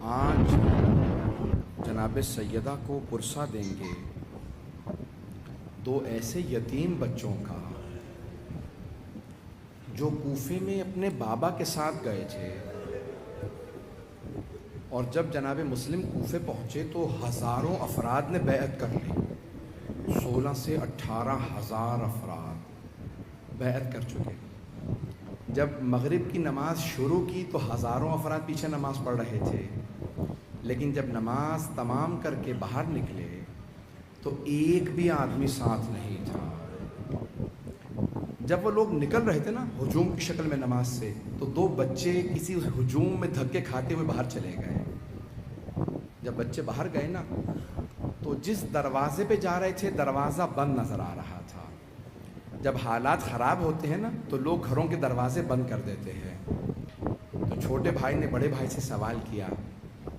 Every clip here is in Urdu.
آج جناب سیدہ کو پرسہ دیں گے دو ایسے یتیم بچوں کا جو کوفے میں اپنے بابا کے ساتھ گئے تھے، اور جب جناب مسلم کوفے پہنچے تو ہزاروں افراد نے بیعت کر لی۔ 16 سے 18 ہزار افراد بیعت کر چکے۔ جب مغرب کی نماز شروع کی تو ہزاروں افراد پیچھے نماز پڑھ رہے تھے، لیکن جب نماز تمام کر کے باہر نکلے تو ایک بھی آدمی ساتھ نہیں تھا۔ جب وہ لوگ نکل رہے تھے نا ہجوم کی شکل میں نماز سے، تو دو بچے کسی ہجوم میں دھکے کھاتے ہوئے باہر چلے گئے۔ جب بچے باہر گئے نا تو جس دروازے پہ جا رہے تھے دروازہ بند نظر آ رہا تھا۔ جب حالات خراب ہوتے ہیں نا تو لوگ گھروں کے دروازے بند کر دیتے ہیں۔ تو چھوٹے بھائی نے بڑے بھائی سے سوال کیا،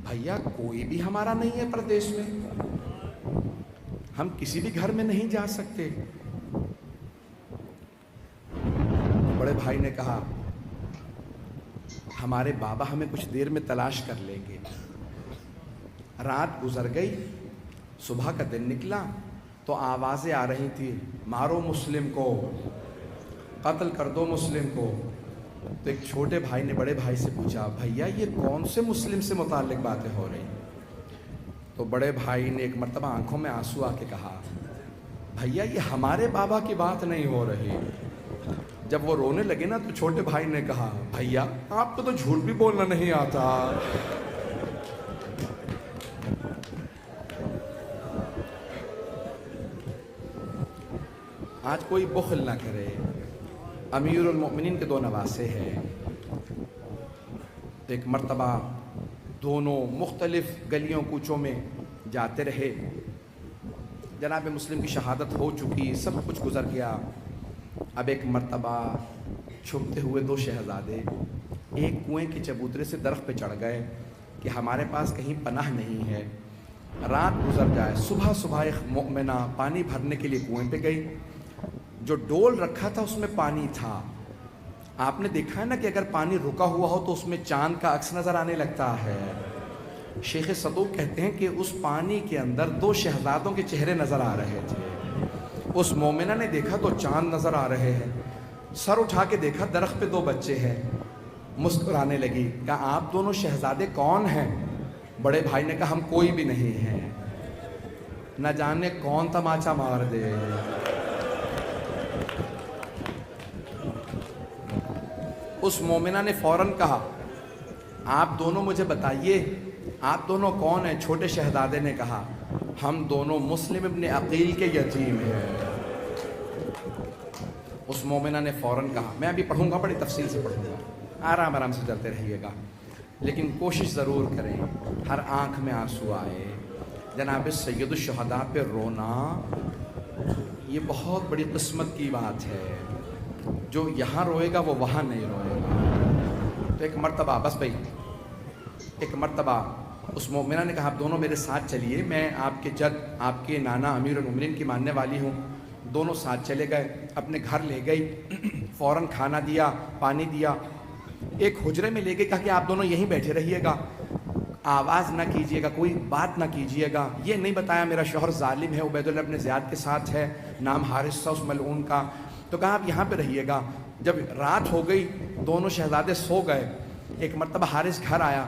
بھیا کوئی بھی ہمارا نہیں ہے پردیش میں، ہم کسی بھی گھر میں نہیں جا سکتے؟ بڑے بھائی نے کہا، ہمارے بابا ہمیں کچھ دیر میں تلاش کر لیں گے۔ رات گزر گئی، صبح کا دن نکلا تو آوازیں آ رہی تھی، مارو مسلم کو، قتل کر دو مسلم کو۔ تو ایک چھوٹے بھائی نے بڑے بھائی سے پوچھا، بھیا یہ کون سے مسلم سے متعلق باتیں ہو رہی؟ تو بڑے بھائی نے ایک مرتبہ آنکھوں میں آنسو آ کے کہا، بھیا یہ ہمارے بابا کی بات نہیں ہو رہی۔ جب وہ رونے لگے نا تو چھوٹے بھائی نے کہا، بھیا آپ کو تو جھوٹ بھی بولنا نہیں آتا۔ آج کوئی بخل نہ کرے، امیر المؤمنین کے دو نواسے ہیں۔ ایک مرتبہ دونوں مختلف گلیوں کوچوں میں جاتے رہے، جناب مسلم کی شہادت ہو چکی، سب کچھ گزر گیا۔ اب ایک مرتبہ چھپتے ہوئے دو شہزادے ایک کنویں کے چبوترے سے درخت پہ چڑھ گئے کہ ہمارے پاس کہیں پناہ نہیں ہے، رات گزر جائے۔ صبح ایک مومنہ پانی بھرنے کے لیے کنویں پہ گئی، جو ڈول رکھا تھا اس میں پانی تھا۔ آپ نے دیکھا ہے نا کہ اگر پانی رکا ہوا ہو تو اس میں چاند کا عکس نظر آنے لگتا ہے۔ شیخ صدوق کہتے ہیں کہ اس پانی کے اندر دو شہزادوں کے چہرے نظر آ رہے تھے۔ اس مومنہ نے دیکھا تو چاند نظر آ رہے ہیں، سر اٹھا کے دیکھا درخت پہ دو بچے ہیں، مسکرانے لگی، کہا آپ دونوں شہزادے کون ہیں؟ بڑے بھائی نے کہا ہم کوئی بھی نہیں ہیں، نہ جانے کون تماچا مار دے۔ اس مومنہ نے فوراً کہا، آپ دونوں مجھے بتائیے آپ دونوں کون ہیں؟ چھوٹے شہزادے نے کہا، ہم دونوں مسلم ابن عقیل کے یتیم ہیں۔ اس مومنہ نے فوراً کہا، میں ابھی پڑھوں گا، بڑی تفصیل سے پڑھوں گا، آرام سے چلتے رہیے گا، لیکن کوشش ضرور کریں ہر آنکھ میں آنسو آئے۔ جناب سید الشہداء پہ رونا یہ بہت بڑی قسمت کی بات ہے، جو یہاں روئے گا وہ وہاں نہیں روئے گا۔ تو ایک مرتبہ بس بھائی، ایک مرتبہ اس مومنہ نے کہا، آپ دونوں میرے ساتھ چلیے، میں آپ کے جد آپ کے نانا امیر المؤمنین کی ماننے والی ہوں۔ دونوں ساتھ چلے گئے، اپنے گھر لے گئی، فوراً کھانا دیا، پانی دیا، ایک حجرے میں لے گئی، کہا کہ آپ دونوں یہیں بیٹھے رہیے گا، آواز نہ کیجیے گا، کوئی بات نہ کیجیے گا۔ یہ نہیں بتایا میرا شوہر ظالم ہے، عبید اللہ ابن زیاد کے ساتھ ہے، نام حارث تھا اس ملعون کا، تو کہا آپ یہاں پہ رہیے گا۔ جب رات ہو گئی دونوں شہزادے سو گئے، ایک مرتبہ حارث گھر آیا،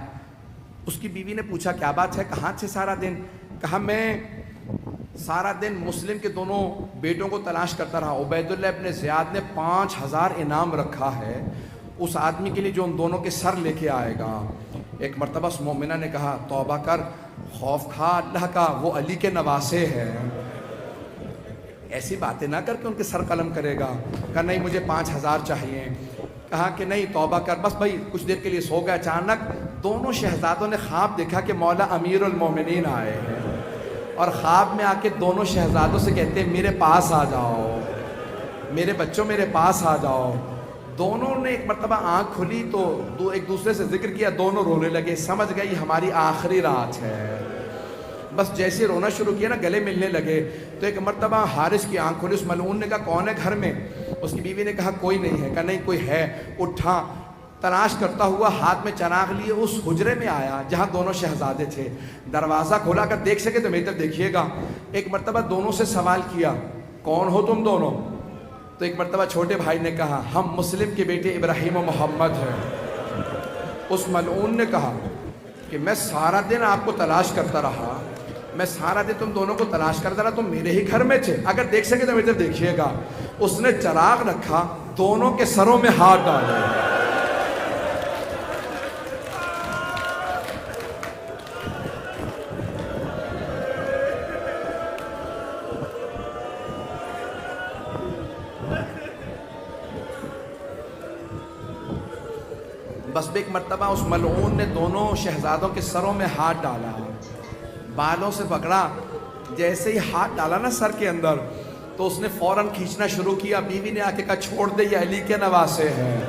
اس کی بیوی نے پوچھا کیا بات ہے، کہاں تھے سارا دن؟ کہا میں سارا دن مسلم کے دونوں بیٹوں کو تلاش کرتا رہا، عبید اللہ ابن زیاد نے 5000 انعام رکھا ہے اس آدمی کے لیے جو ان دونوں کے سر لے کے آئے گا۔ ایک مرتبہ اس مومنہ نے کہا، توبہ کر، خوف کھا اللہ کا، وہ علی کے نواسے ہیں، ایسی باتیں نہ کر کے ان کے سر قلم کرے گا۔ کہا نہیں مجھے 5000 چاہیے۔ کہا کہ نہیں توبہ کر، بس بھائی کچھ دیر کے لیے سو گئے۔ اچانک دونوں شہزادوں نے خواب دیکھا کہ مولا امیر المومنین آئے ہیں، اور خواب میں آ کے دونوں شہزادوں سے کہتے ہیں میرے پاس آ جاؤ، میرے بچوں میرے پاس آ جاؤ۔ دونوں نے ایک مرتبہ آنکھ کھلی تو ایک دوسرے سے ذکر کیا، دونوں رونے لگے، سمجھ گئے یہ ہماری آخری رات ہے۔ بس جیسے رونا شروع کیا نا گلے ملنے لگے، تو ایک مرتبہ حارث کی آنکھ کھلی، اس ملعون نے کہا کون ہے گھر میں؟ اس کی بیوی نے کہا کوئی نہیں ہے۔ کہا نہیں کوئی ہے، اٹھا تلاش کرتا ہوا ہاتھ میں چراغ لیے اس حجرے میں آیا جہاں دونوں شہزادے تھے. دروازہ کھولا, اگر دیکھ سکے تو میری طرف دیکھیے گا. ایک مرتبہ دونوں سے سوال کیا, کون ہو تم دونوں؟ تو ایک مرتبہ چھوٹے بھائی نے کہا, ہم مسلم کے بیٹے ابراہیم و محمد ہیں. اس ملعون نے کہا کہ میں سارا دن آپ کو تلاش کرتا رہا, میں سارا دن تم دونوں کو تلاش کرتا رہا, تم میرے ہی گھر میں تھے, اگر دیکھ سکے تو میری طرف دیکھیے گا. اس نے چراغ رکھا, دونوں کے سروں میں ہاتھ ڈالے. بس ایک مرتبہ اس ملعون نے دونوں شہزادوں کے سروں میں ہاتھ ڈالا, بالوں سے پکڑا. جیسے ہی ہاتھ ڈالا نا سر کے اندر, تو اس نے فوراً کھینچنا شروع کیا. بیوی نے آ کے کہا, چھوڑ دے, یہ علی کے نواسے ہیں.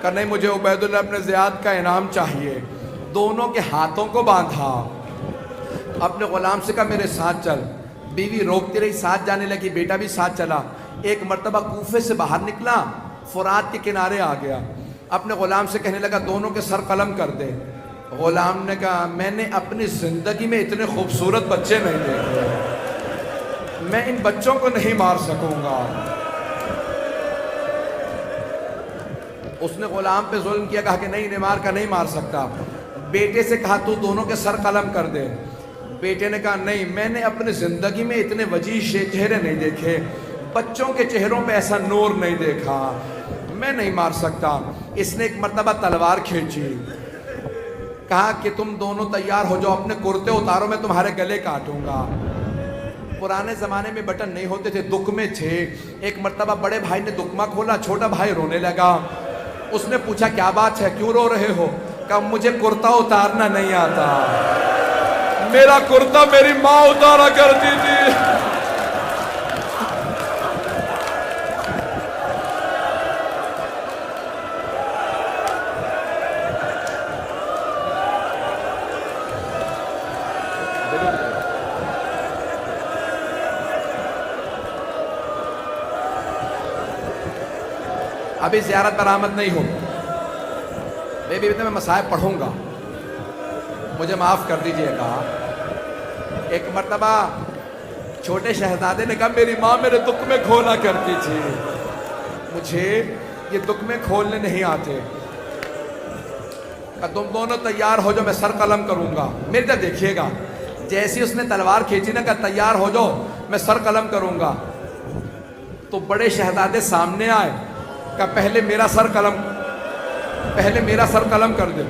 کہ نہیں, مجھے عبید اللہ ابن زیاد کا انعام چاہیے. دونوں کے ہاتھوں کو باندھا, اپنے غلام سے کہا میرے ساتھ چل. بیوی روکتی رہی, ساتھ جانے لگی, بیٹا بھی ساتھ چلا. ایک مرتبہ کوفے سے باہر نکلا, فرات کے کنارے آ گیا. اپنے غلام سے کہنے لگا, دونوں کے سر قلم کر دے. غلام نے کہا, میں نے اپنی زندگی میں اتنے خوبصورت بچے نہیں دیکھے, میں ان بچوں کو نہیں مار سکوں گا. اس نے غلام پہ ظلم کیا, کہا کہ نہیں, انہیں نہیں مار سکتا. بیٹے سے کہا, تو دونوں کے سر قلم کر دے. بیٹے نے کہا, نہیں, میں نے اپنی زندگی میں اتنے وجیح چہرے نہیں دیکھے, بچوں کے چہروں پہ ایسا نور نہیں دیکھا, میں نہیں مار سکتا. اس نے ایک مرتبہ تلوار کھینچی, کہا کہ تم دونوں تیار ہو جاؤ, اپنے کرتے اتارو, میں تمہارے گلے کاٹوں گا. پرانے زمانے میں بٹن نہیں ہوتے تھے, دکمے تھے. ایک مرتبہ بڑے بھائی نے دکمہ کھولا, چھوٹا بھائی رونے لگا. اس نے پوچھا, کیا بات ہے, کیوں رو رہے ہو؟ کہا, مجھے کرتا اتارنا نہیں آتا, میرا کرتا میری ماں اتارا کرتی تھی. ابھی زیارت پر آمد نہیں ہو, میں مصائب پڑھوں گا, مجھے معاف کر دیجئے گا. ایک مرتبہ چھوٹے شہزادے نے کہا, میری ماں میرے دکمے کھولا کرتی تھی, مجھے یہ دکمے کھولنے نہیں آتے. کہ تم دونوں تیار ہو جاؤ, میں سر قلم کروں گا. میری طرف دیکھیے گا. جیسے اس نے تلوار کھینچی نا, کہا تیار ہو جاؤ, میں سر قلم کروں گا. تو بڑے شہزادے سامنے آئے, کہ پہلے میرا سر قلم کر دے.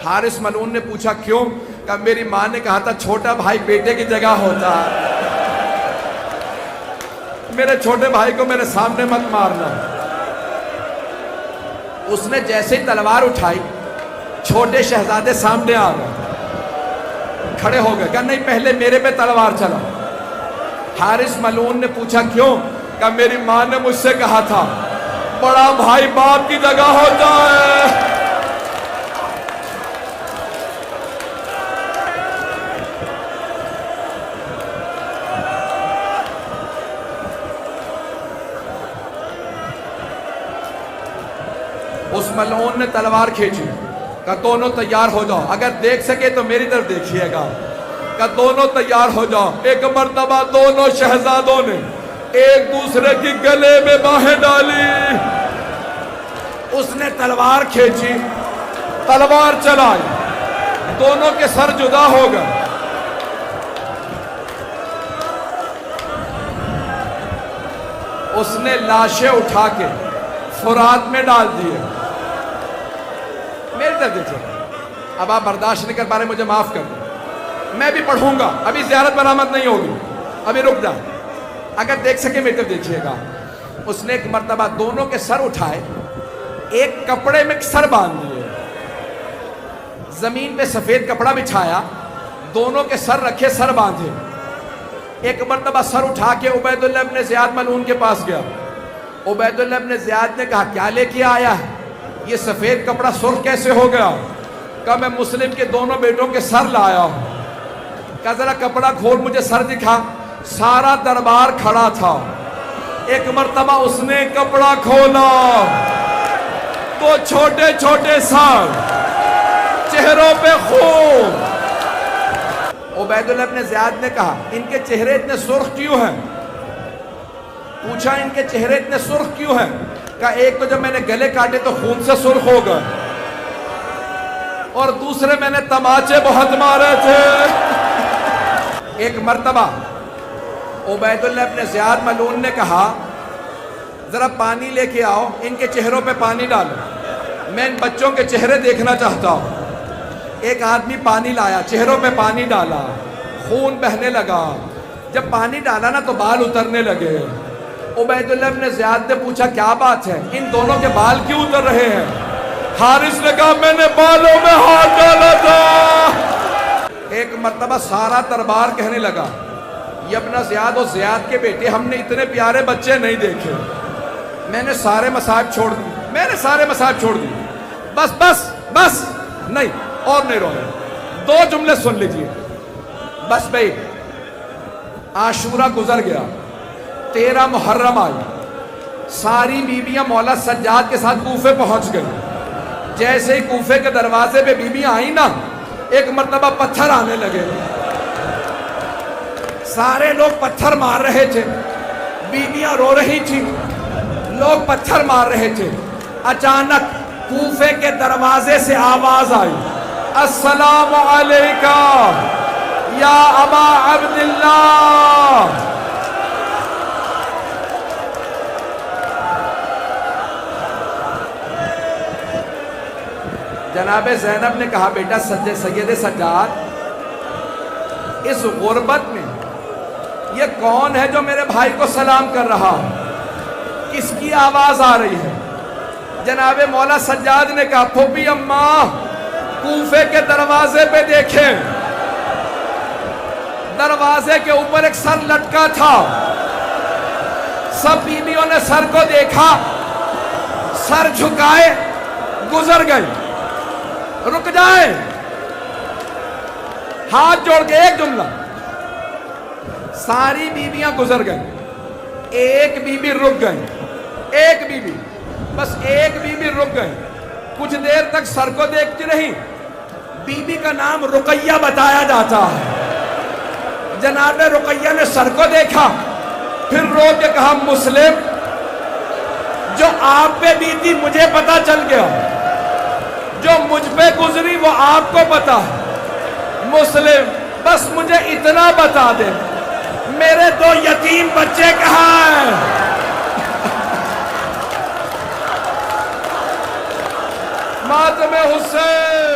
حارث ملعون نے پوچھا, کیوں؟ کہ میری ماں نے کہا تھا چھوٹا بھائی بیٹے کی جگہ ہوتا, میرے چھوٹے بھائی کو میرے سامنے مت مارنا. اس نے جیسے ہی تلوار اٹھائی, چھوٹے شہزادے سامنے آ گئے, کھڑے ہو گئے. کہ نہیں, پہلے میرے پہ تلوار چلا. حارث ملعون نے پوچھا, کیوں؟ کہ میری ماں نے مجھ سے کہا تھا بڑا بھائی باپ کی جگہ ہوتا ہے. اس ملعون نے تلوار کھینچی, کہ دونوں تیار ہو جاؤ, اگر دیکھ سکے تو میری طرف دیکھیے گا. کہ دونوں تیار ہو جاؤ. ایک مرتبہ دونوں شہزادوں نے ایک دوسرے کی گلے میں باہیں ڈالی. اس نے تلوار کھینچی, تلوار چلائی, دونوں کے سر جدا ہو گئے. اس نے لاشیں اٹھا کے فرات میں ڈال دیے. میری طرف دیکھیں, اب آپ برداشت نہیں کر پا رہے, مجھے معاف کر دیں, میں بھی پڑھوں گا. ابھی زیارت برآمد نہیں ہوگی, ابھی رک جا. اگر دیکھ سکے میری طرف دیکھیے گا. اس نے ایک مرتبہ دونوں کے سر اٹھائے, ایک کپڑے میں سر باندھ دیے, زمین پہ سفید کپڑا بچھایا, دونوں کے سر رکھے, سر باندھے. ایک مرتبہ سر اٹھا کے عبید اللہ ابن زیاد ملعون کے پاس گیا. عبید اللہ ابن زیاد نے کہا, کیا لے کے آیا ہے, یہ سفید کپڑا سرخ کیسے ہو گیا؟ کہا, میں مسلم کے دونوں بیٹوں کے سر لایا ہوں. کہا, ذرا کپڑا کھول, مجھے سر دکھا. سارا دربار کھڑا تھا. ایک مرتبہ اس نے کپڑا کھولا, وہ چھوٹے چھوٹے سال، چہروں پہ خون۔ عبید اللہ ابن زیاد نے کہا ان کے چہرے اتنے سرخ کیوں ہیں؟ پوچھا ان کے چہرے اتنے سرخ کیوں ہیں؟ کہا ایک تو جب میں نے گلے کاٹے تو خون سے سرخ ہو گئے، اور دوسرے میں نے تماچے بہت مارے تھے۔ ایک مرتبہ عبید اللہ ابن زیاد ملعون نے کہا ذرا پانی لے کے آؤ، ان کے چہروں پہ پانی ڈالو، میں ان بچوں کے چہرے دیکھنا چاہتا ہوں۔ ایک آدمی پانی لایا، چہروں پہ پانی ڈالا، خون بہنے لگا۔ جب پانی ڈالا نا تو بال اترنے لگے۔ عبید اللہ ابن زیاد نے پوچھا کیا بات ہے، ان دونوں کے بال کیوں اتر رہے ہیں؟ حارث نے کہا میں نے بالوں میں ہاتھ ڈالا تھا۔ ایک مرتبہ سارا دربار کہنے لگا یہ ابن زیاد اور زیاد کے بیٹے، ہم نے اتنے پیارے بچے نہیں دیکھے۔ میں نے سارے مصائب چھوڑ دی، بس بس بس نہیں اور نہیں رونا۔ دو جملے سن لیجئے بس بھائی۔ عاشورہ گزر گیا، 13 محرم آئی، ساری بیویاں مولا سجاد کے ساتھ کوفے پہنچ گئی۔ جیسے ہی کوفے کے دروازے پہ بیویاں آئیں نا، ایک مرتبہ پتھر آنے لگے، سارے لوگ پتھر مار رہے تھے، بیویاں رو رہی تھی، لوگ پتھر مار رہے تھے۔ اچانک کوفے کے دروازے سے آواز آئی السلام علیکہ یا ابا عبداللہ۔ جناب زینب نے کہا بیٹا سید سجاد، اس غربت میں یہ کون ہے جو میرے بھائی کو سلام کر رہا ہے؟ کس کی آواز آ رہی ہے؟ جناب مولا سجاد نے کہا پھوپھی اماں کوفے کے دروازے پہ دیکھیں، دروازے کے اوپر ایک سر لٹکا تھا۔ سب بیویوں نے سر کو دیکھا، سر جھکائے، گزر گئی۔ رک جائیں، ہاتھ جوڑ کے ایک جملہ۔ ساری بیویاں گزر گئیں، ایک بیوی رک گئی، ایک بیوی، بس ایک بیوی رک گئی۔ کچھ دیر تک سر کو دیکھتی رہی۔ بیوی کا نام رقیہ بتایا جاتا ہے۔ جناب رقیہ نے سر کو دیکھا، پھر رو کے کہا مسلم، جو آپ پہ بیتی مجھے پتا چل گیا، جو مجھ پہ گزری وہ آپ کو پتا ہے۔ مسلم بس مجھے اتنا بتا دے میرے 2 یتیم بچے کہاں ہیں؟ ماتم حسین۔